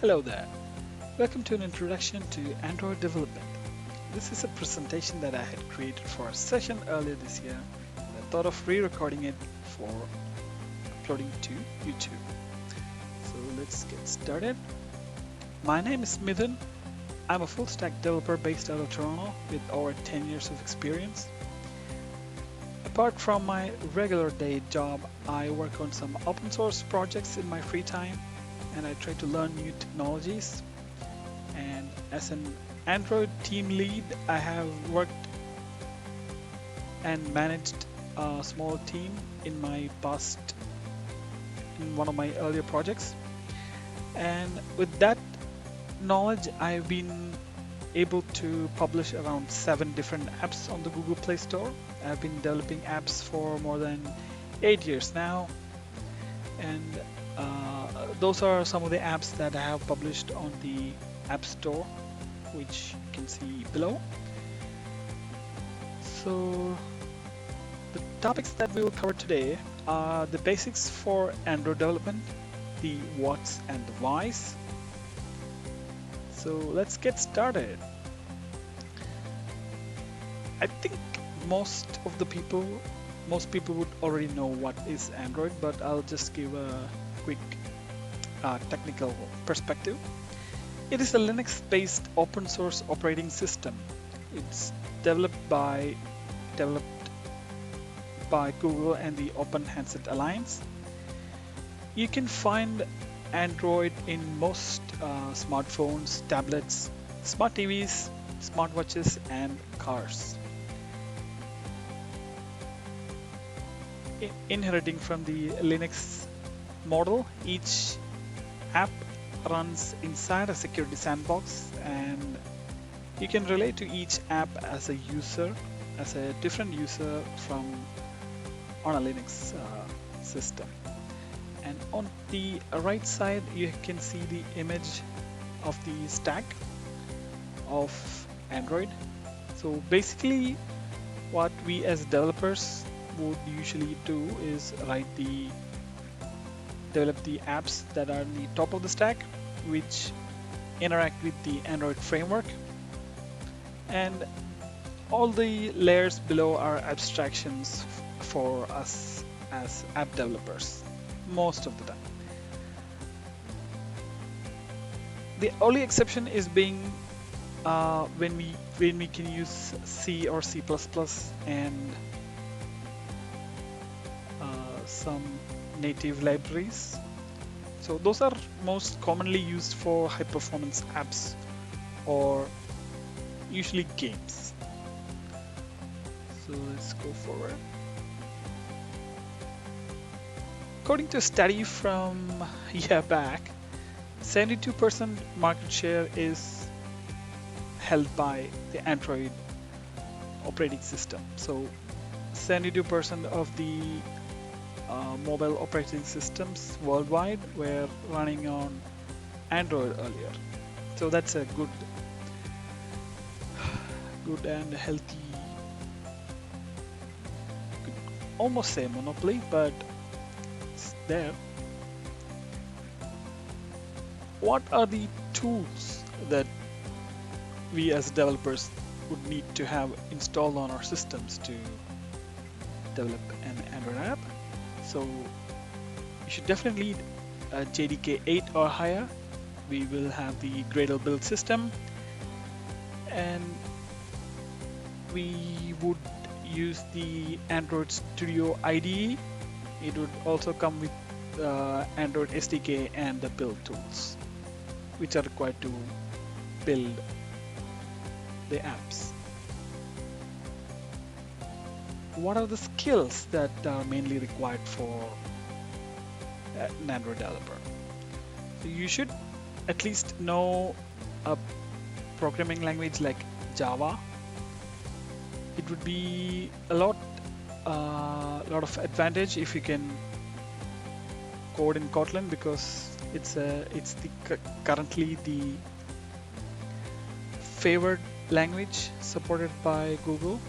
Hello there. Welcome to an introduction to Android development. This is a presentation that I had created for a session earlier this year. I thought of re-recording it for uploading to YouTube. So let's get started. My name is Mithun. I'm a full stack developer based out of Toronto with over 10 years of experience. Apart from my regular day job, I work on some open source projects in my free time and I try to learn new technologies. And as an Android team lead, I have worked and managed a small team in my past, in one of my earlier projects. And with that knowledge, I've been able to publish around 7 different apps on the Google Play Store. I've been developing apps for more than 8 years now. And those are some of the apps that I have published on the App Store, which you can see below. So the topics that we will cover today are the basics for Android development, the what's and the whys. So let's get started. I think most people would already know what is Android, but I'll just give a quick technical perspective. It is a Linux-based open source operating system. It's developed by Google and the Open Handset Alliance. You can find Android in most smartphones, tablets, smart TVs, smartwatches, and cars. Inheriting from the Linux model, each app runs inside a security sandbox, and you can relate to each app as a different user from on a Linux system. And on the right side, you can see the image of the stack of Android. So basically, what we as developers would usually do is develop the apps that are on the top of the stack, which interact with the Android framework. And all the layers below are abstractions for us as app developers, most of the time. The only exception is being when we can use C or C++ and some native libraries. So those are most commonly used for high performance apps or usually games. So let's go forward. According to a study from a year back, 72% market share is held by the Android operating system. So 72% of the mobile operating systems worldwide were running on Android earlier. So that's a good and healthy, could almost say monopoly, but it's there. What are the tools that we as developers would need to have installed on our systems to develop an Android app? So you should definitely need a JDK 8 or higher. We will have the Gradle build system, and we would use the Android Studio IDE. It would also come with Android SDK and the build tools, which are required to build the apps. What are the skills that are mainly required for an Android developer? So you should at least know a programming language like Java. It would be a lot of advantage if you can code in Kotlin, because it's currently the favored language supported by Google.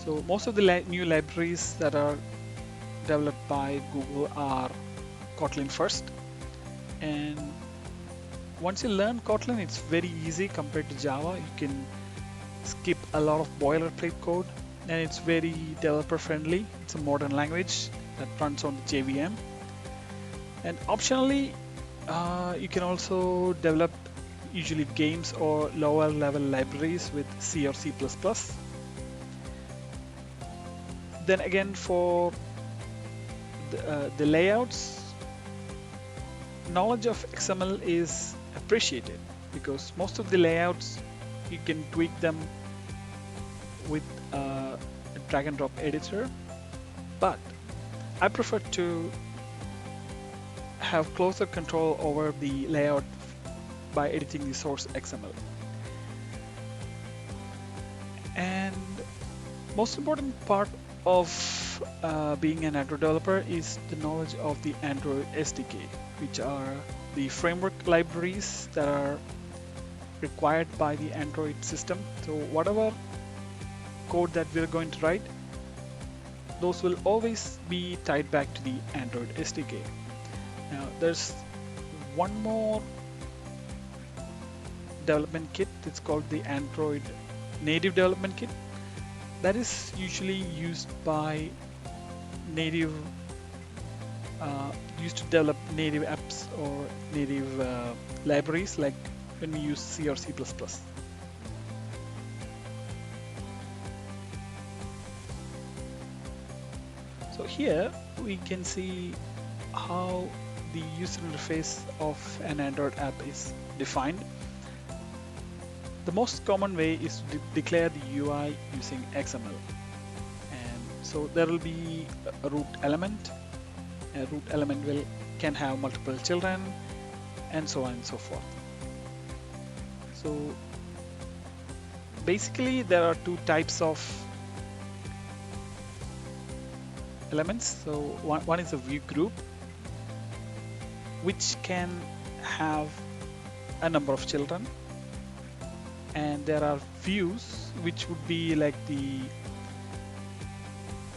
So most of the new libraries that are developed by Google are Kotlin first, And once you learn Kotlin, it's very easy compared to Java. You can skip a lot of boilerplate code, and it's very developer friendly. It's a modern language that runs on the JVM. And optionally, you can also develop usually games or lower level libraries with C or C++. Then again, for the layouts, knowledge of XML is appreciated because most of the layouts you can tweak them with a drag and drop editor, but I prefer to have closer control over the layout by editing the source XML. And most important part of being an Android developer is the knowledge of the Android SDK, which are the framework libraries that are required by the Android system. So whatever code that we're going to write, those will always be tied back to the Android SDK. Now there's one more development kit. It's called the Android Native Development Kit. That is usually used by used to develop native apps or native libraries, like when we use C or C++. So here we can see how the user interface of an Android app is defined. The most common way is to declare the UI using XML. And so there will be a root element. A root element can have multiple children, and so on and so forth. So basically there are two types of elements. So one is a view group, which can have a number of children. And there are views, which would be like the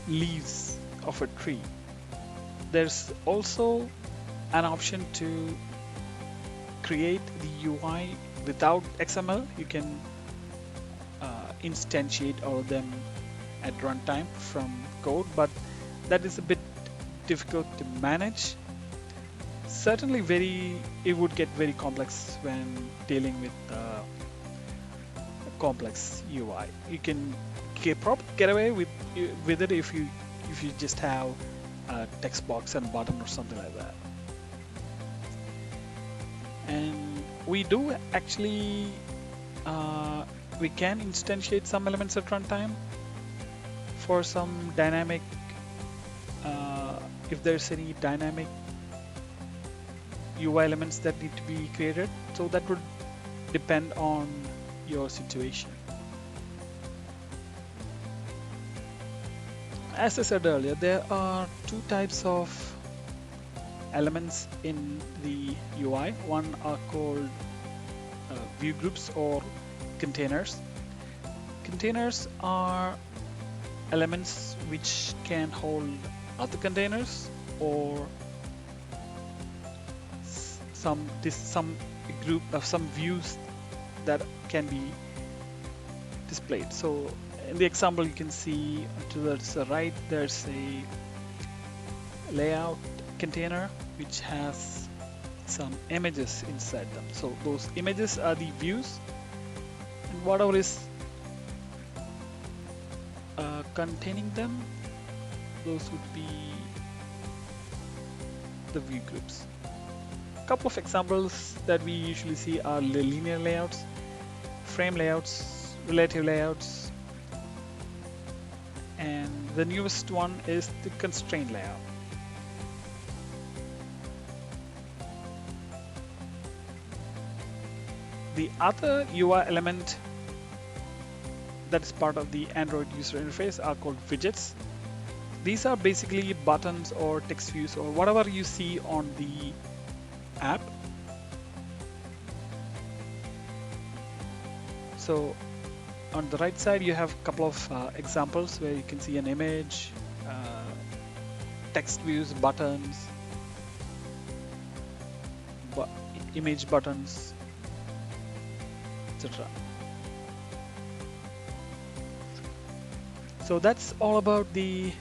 leaves of a tree. There's also an option to create the UI without XML. You can instantiate all of them at runtime from code, but that is a bit difficult to manage. Certainly it would get very complex when dealing with complex UI. You can probably get away with it if you just have a text box and button or something like that. And we do actually we can instantiate some elements at runtime for some dynamic if there's any dynamic UI elements that need to be created. So that would depend on your situation. As I said earlier, there are two types of elements in the UI. One are called view groups or containers. Containers are elements which can hold other containers or some group of some views that can be displayed. So in the example, you can see to the right there's a layout container which has some images inside them. So those images are the views, and whatever is containing them, those would be the view groups. A couple of examples that we usually see are the linear layouts, frame layouts, relative layouts, and the newest one is the constraint layout. The other UI element that is part of the Android user interface are called widgets. These are basically buttons or text views or whatever you see on the app. So on the right side, you have a couple of examples where you can see an image, text views, buttons, image buttons, etc. So that's all about the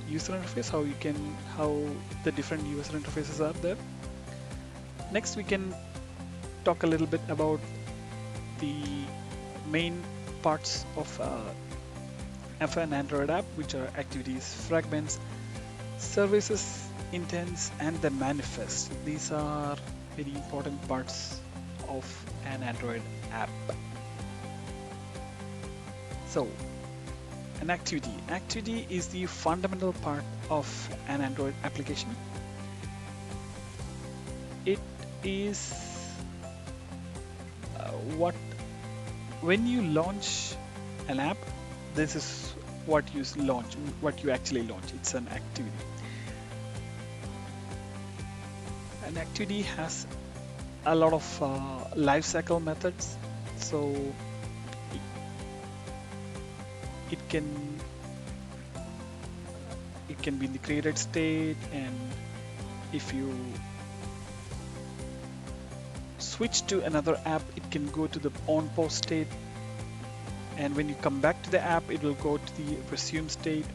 user interface, how the different user interfaces are there. Next, we can talk a little bit about the main parts of an Android app, which are activities, fragments, services, intents, and the manifest. These are very important parts of an Android app. So, an activity. Activity is the fundamental part of an Android application. It is what when you launch an app, this is what you actually launch. It's an activity. An activity has a lot of lifecycle methods, so it, it can it can be in the created state, and if you switch to another app, it can go to the on pause state, and when you come back to the app, it will go to the resume state,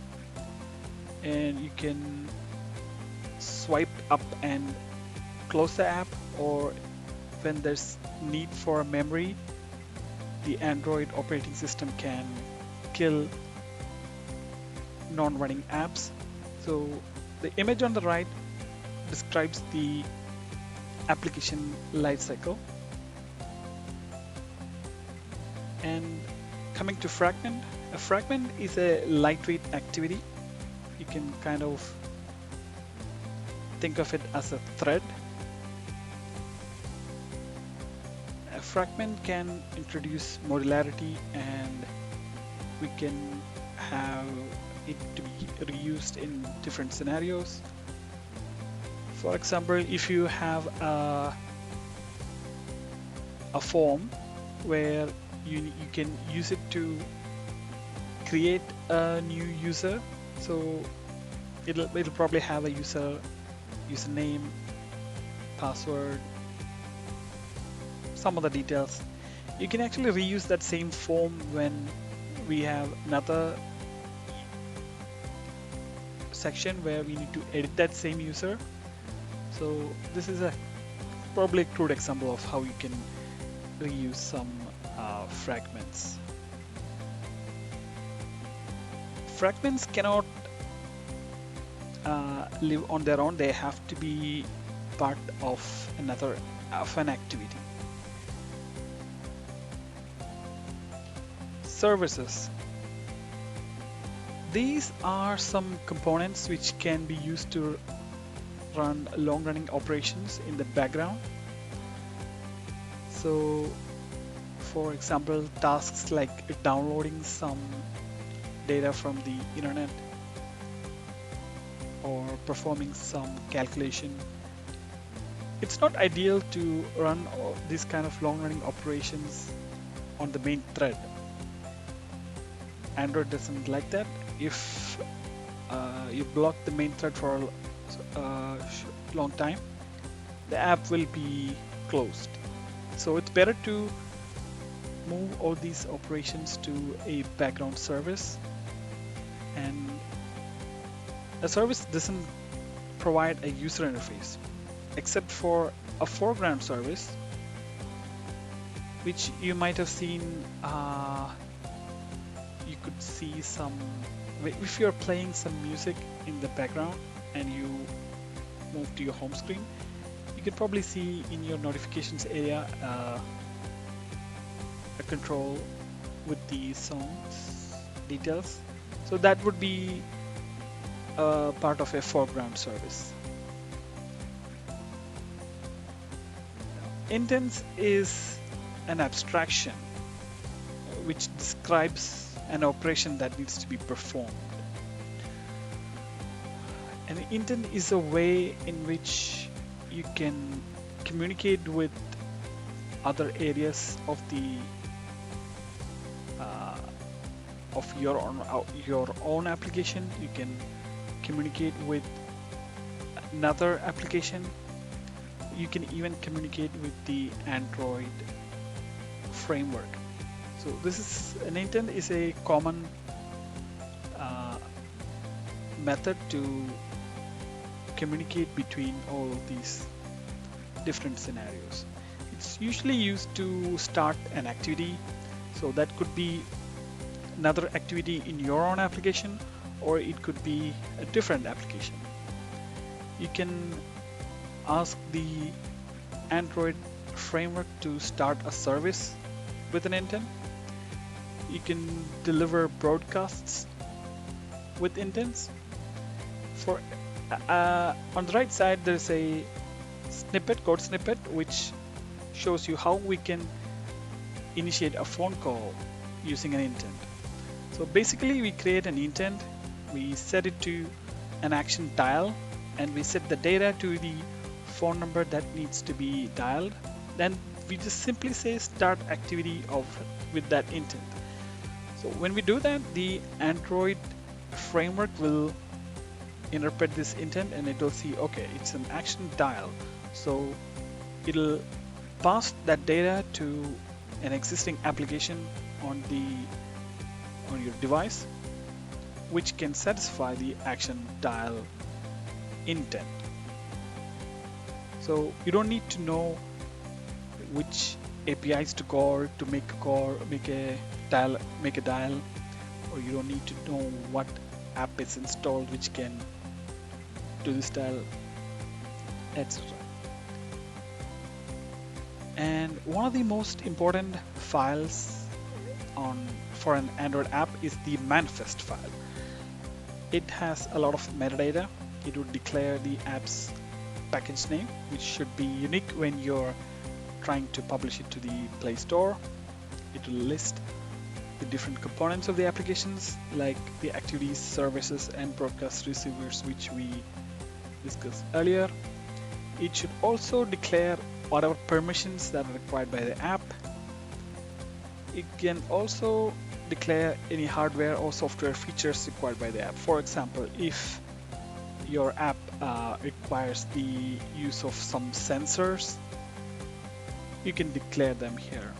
and you can swipe up and close the app, or when there's need for memory, the Android operating system can kill non-running apps. So the image on the right describes the application lifecycle. And coming to Fragment, a fragment is a lightweight activity. You can kind of think of it as a thread. A fragment can introduce modularity, and we can have it to be reused in different scenarios. For example, if you have a form where you can use it to create a new user, so it'll probably have a username, password, some other details. You can actually reuse that same form when we have another section where we need to edit that same user. So this is probably a crude example of how you can reuse some fragments. Fragments cannot live on their own. They have to be part of an activity. Services. These are some components which can be used to run long-running operations in the background. So, for example, tasks like downloading some data from the internet or performing some calculation. It's not ideal to run these kind of long-running operations on the main thread. Android doesn't like that. If you block the main thread for a long time, the app will be closed. So it's better to move all these operations to a background service, and a service doesn't provide a user interface except for a foreground service, which you might have seen. You could see if you're playing some music in the background and you move to your home screen, you can probably see in your notifications area a control with the songs details. So that would be part of a foreground service. Intents is an abstraction which describes an operation that needs to be performed. An intent is a way in which you can communicate with other areas of your own application. You can communicate with another application, you can even communicate with the Android framework. So this is an intent is a common uh, method to communicate between all of these different scenarios. It's usually used to start an activity. So that could be another activity in your own application, or it could be a different application. You can ask the Android framework to start a service with an intent. You can deliver broadcasts with intents. For on the right side, there's a code snippet, which shows you how we can initiate a phone call using an intent. So basically, we create an intent, we set it to an action dial, and we set the data to the phone number that needs to be dialed. Then we just simply say start activity of with that intent. So when we do that, the Android framework will interpret this intent and it will see, okay, it's an action dial. So it'll pass that data to an existing application on your device, which can satisfy the action dial intent. So you don't need to know which APIs to call to make a dial, or you don't need to know what app is installed which can do this dial, etc. And one of the most important files for an Android app is the manifest file. It has a lot of metadata. It would declare the app's package name, which should be unique when you're trying to publish it to the Play Store. It will list the different components of the applications, like the activities, services, and broadcast receivers, which we discussed earlier. It should also declare whatever permissions that are required by the app. It can also declare any hardware or software features required by the app. For example, if your app requires the use of some sensors, you can declare them here.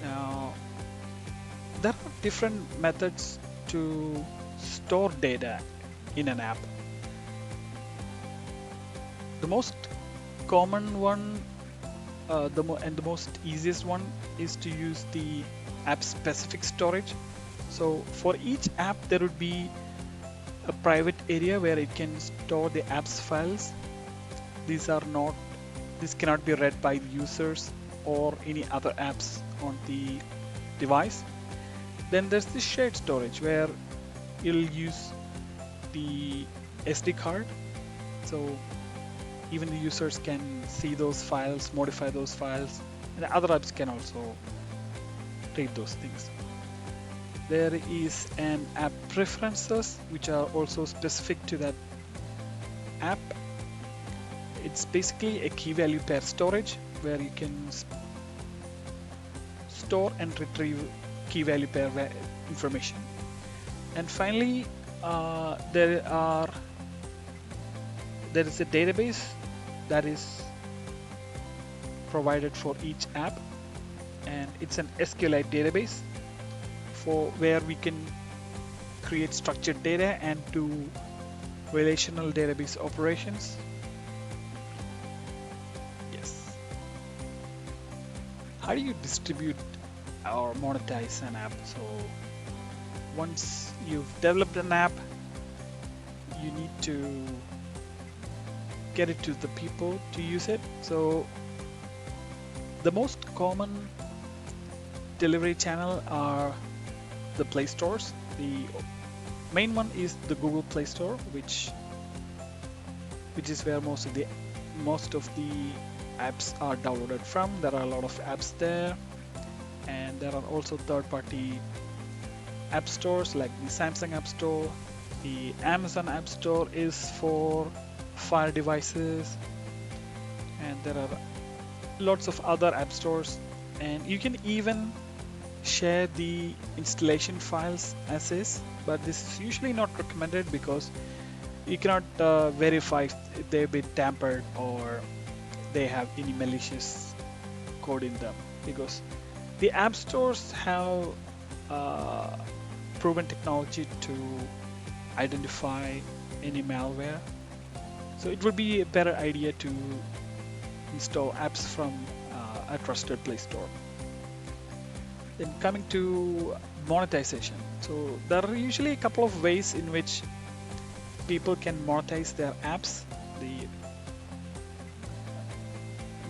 Now, there are different methods to store data in an app. The most common one the most easiest one is to use the app specific storage. So for each app, there would be a private area where it can store the app's files. This cannot be read by the users or any other apps on the device. Then there's the shared storage where you'll use the SD card. So even the users can see those files, modify those files, and other apps can also read those things. There is an app preferences, which are also specific to that app. It's basically a key value pair storage where you can store and retrieve key value pair information. And finally, there is a database that is provided for each app, and it's an SQLite database for where we can create structured data and do relational database operations. Yes. How do you distribute or monetize an app? So once you've developed an app, you need to get it to the people to use it. So the most common delivery channel are the Play Stores. The main one is the Google Play Store, which is where most of the apps are downloaded from. There are a lot of apps there, and there are also third-party app stores like the Samsung App Store. The Amazon App Store is for Fire devices, and there are lots of other app stores, and you can even share the installation files as is, but this is usually not recommended because You cannot verify if they've been tampered or they have any malicious code in them, because the app stores have uh, proven technology to identify any malware. So it would be a better idea to install apps from a trusted Play Store. Then coming to monetization. So there are usually a couple of ways in which people can monetize their apps. The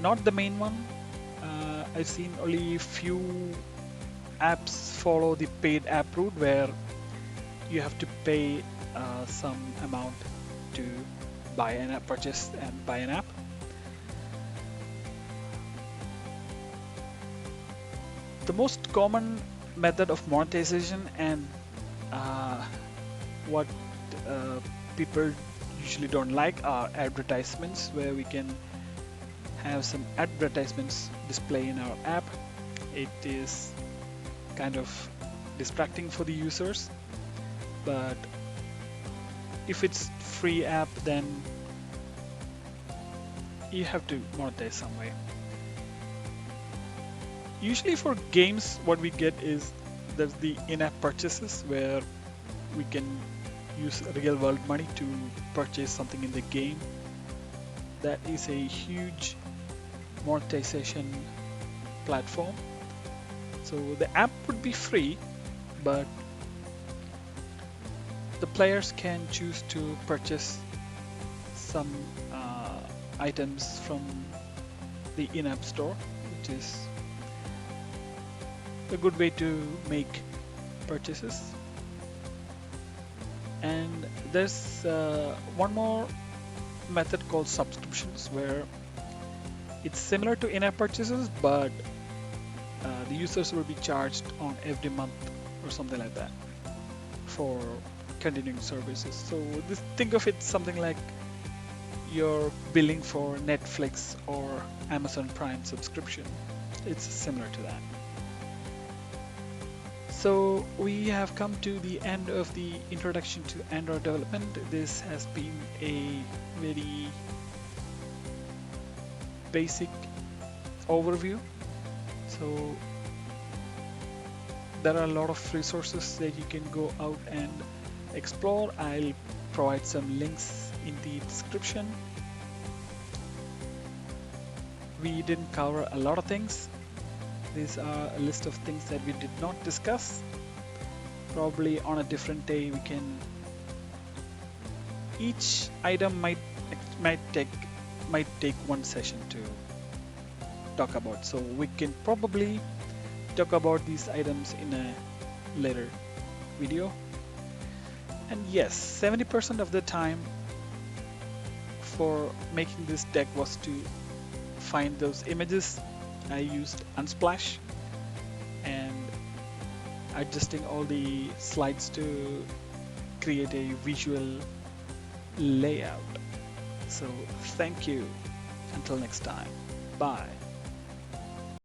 Not the main one. I've seen only few apps follow the paid app route where you have to pay some amount to buy an app, purchase and buy an app. The most common method of monetization and uh, what uh, people usually don't like are advertisements, where we can have some advertisements display in our app. It is kind of distracting for the users, but if it's free app, then you have to monetize some way. Usually for games, what we get is there's the in-app purchases where we can use real world money to purchase something in the game. That is a huge monetization platform. So the app would be free, but the players can choose to purchase some items from the in-app store, which is a good way to make purchases. And there's one more method called subscriptions, where it's similar to in-app purchases, but the users will be charged on every month or something like that for continuing services. So think of it something like you're billing for Netflix or Amazon Prime subscription. It's similar to that. So we have come to the end of the introduction to Android development. This has been a very basic overview. So there are a lot of resources that you can go out and explore. I'll provide some links in the description. We didn't cover a lot of things. These are a list of things that we did not discuss. Probably on a different day we can, each item might take one session to talk about. So we can probably talk about these items in a later video. And yes, 70% of the time for making this deck was to find those images. I used Unsplash and adjusting all the slides to create a visual layout. So thank you. Until next time. Bye.